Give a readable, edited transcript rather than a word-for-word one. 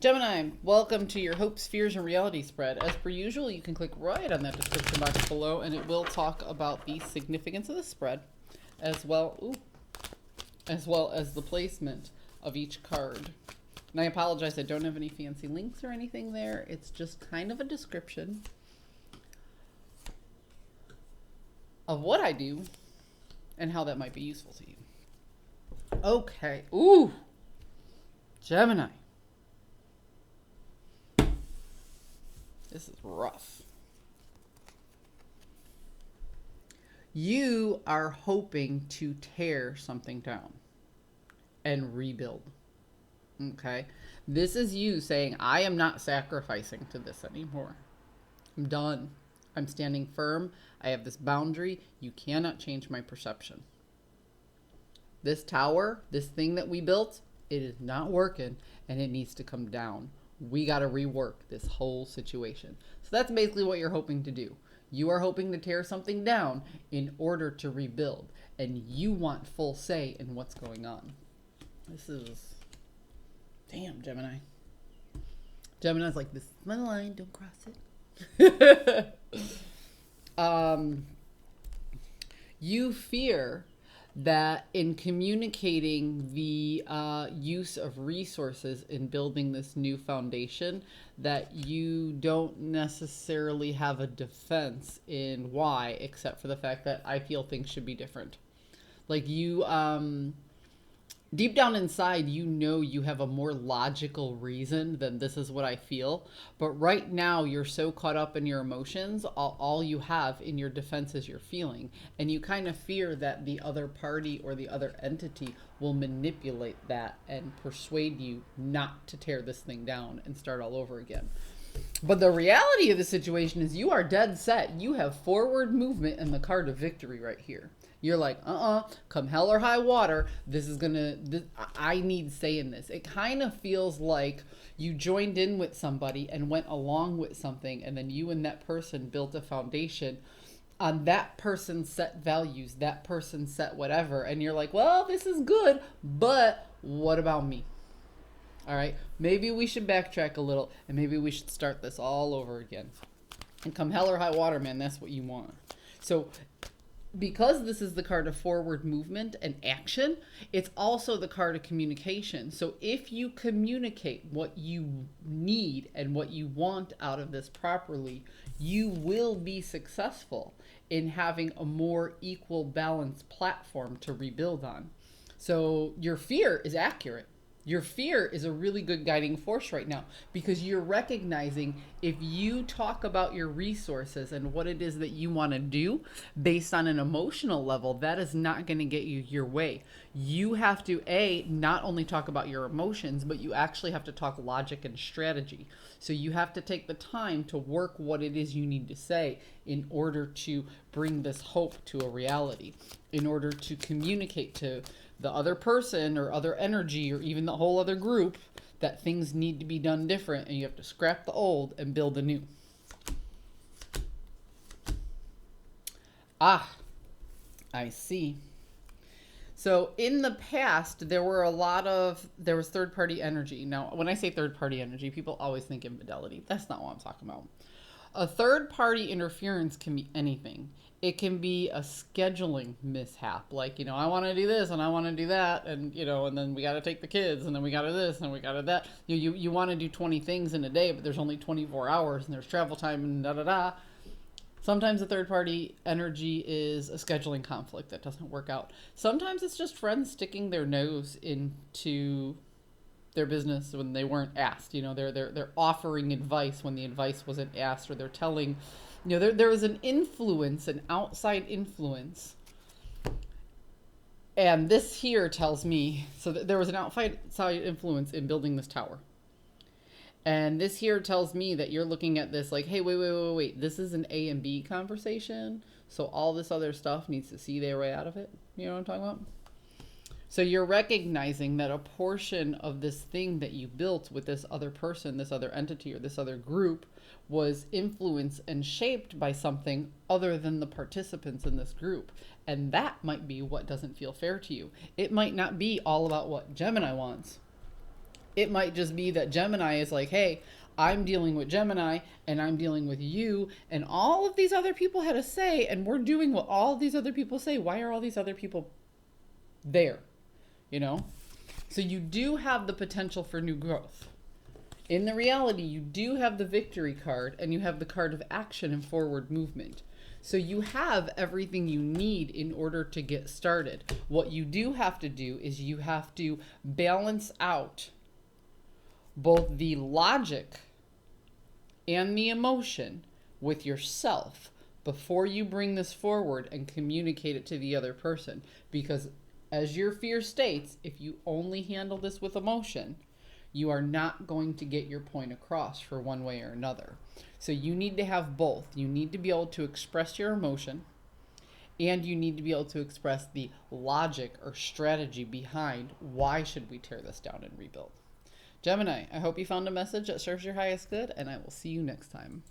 Gemini, welcome to your hopes, fears, and reality spread. As per usual, you can click right on that description box below, and it will talk about the significance of the spread, as well as the placement of each card. And I apologize, I don't have any fancy links or anything there. It's just kind of a description of what I do and how that might be useful to you. Okay. Ooh, Gemini. This is rough. You are hoping to tear something down and rebuild. Okay? This is you saying, I am not sacrificing to this anymore. I'm done. I'm standing firm. I have this boundary. You cannot change my perception. This tower, this thing that we built, it is not working and it needs to come down. We got to rework this whole situation. So that's basically what you're hoping to do. You are hoping to tear something down in order to rebuild. And you want full say in what's going on. This is... Damn, Gemini. Gemini's like, this is my line, don't cross it. You fear that in communicating the use of resources in building this new foundation, that you don't necessarily have a defense in why, except for the fact that I feel things should be different. Like you, deep down inside, you know you have a more logical reason than this is what I feel. But right now, you're so caught up in your emotions, all you have in your defense is your feeling. And you kind of fear that the other party or the other entity will manipulate that and persuade you not to tear this thing down and start all over again. But the reality of the situation is you are dead set. You have forward movement and the card of victory right here. You're like, come hell or high water, I need say in this. It kind of feels like you joined in with somebody and went along with something, and then you and that person built a foundation on that person's set values, that person's set whatever, and you're like, well, this is good, but what about me? All right, maybe we should backtrack a little, and maybe we should start this all over again. And come hell or high water, man, that's what you want. So because this is the card of forward movement and action, it's also the card of communication. So if you communicate what you need and what you want out of this properly, you will be successful in having a more equal, balanced platform to rebuild on. So your fear is accurate. Your fear is a really good guiding force right now, because you're recognizing if you talk about your resources and what it is that you want to do based on an emotional level, that is not going to get you your way. You have to, not only talk about your emotions, but you actually have to talk logic and strategy. So you have to take the time to work what it is you need to say in order to bring this hope to a reality, in order to communicate to the other person or other energy or even the whole other group that things need to be done different, and you have to scrap the old and build anew. I see. So in the past, there was third-party energy. Now, when I say third-party energy, people always think infidelity. That's not what I'm talking about. A third-party interference can be anything. It can be a scheduling mishap. Like, I want to do this and I want to do that. And, and then we got to take the kids and then we got to this and we got to that. You want to do 20 things in a day, but there's only 24 hours and there's travel time and da-da-da. Sometimes the third-party energy is a scheduling conflict that doesn't work out. Sometimes it's just friends sticking their nose into their business when they weren't asked. They're offering advice when the advice wasn't asked, or they're telling, there was an influence, an outside influence. And this here tells me, so there was an outside influence in building this tower. And this here tells me that you're looking at this like, hey, wait. This is an A and B conversation. So all this other stuff needs to see their way out of it. You know what I'm talking about? So you're recognizing that a portion of this thing that you built with this other person, this other entity, or this other group was influenced and shaped by something other than the participants in this group. And that might be what doesn't feel fair to you. It might not be all about what Gemini wants. It might just be that Gemini is like, hey, I'm dealing with Gemini and I'm dealing with you, and all of these other people had a say, and we're doing what all these other people say. Why are all these other people there? You know? So you do have the potential for new growth. In the reality, you do have the victory card, and you have the card of action and forward movement. So you have everything you need in order to get started. What you do have to do is you have to balance out both the logic and the emotion with yourself before you bring this forward and communicate it to the other person. Because as your fear states, if you only handle this with emotion, you are not going to get your point across for one way or another. So you need to have both. You need to be able to express your emotion, and you need to be able to express the logic or strategy behind why should we tear this down and rebuild. Gemini, I hope you found a message that serves your highest good, and I will see you next time.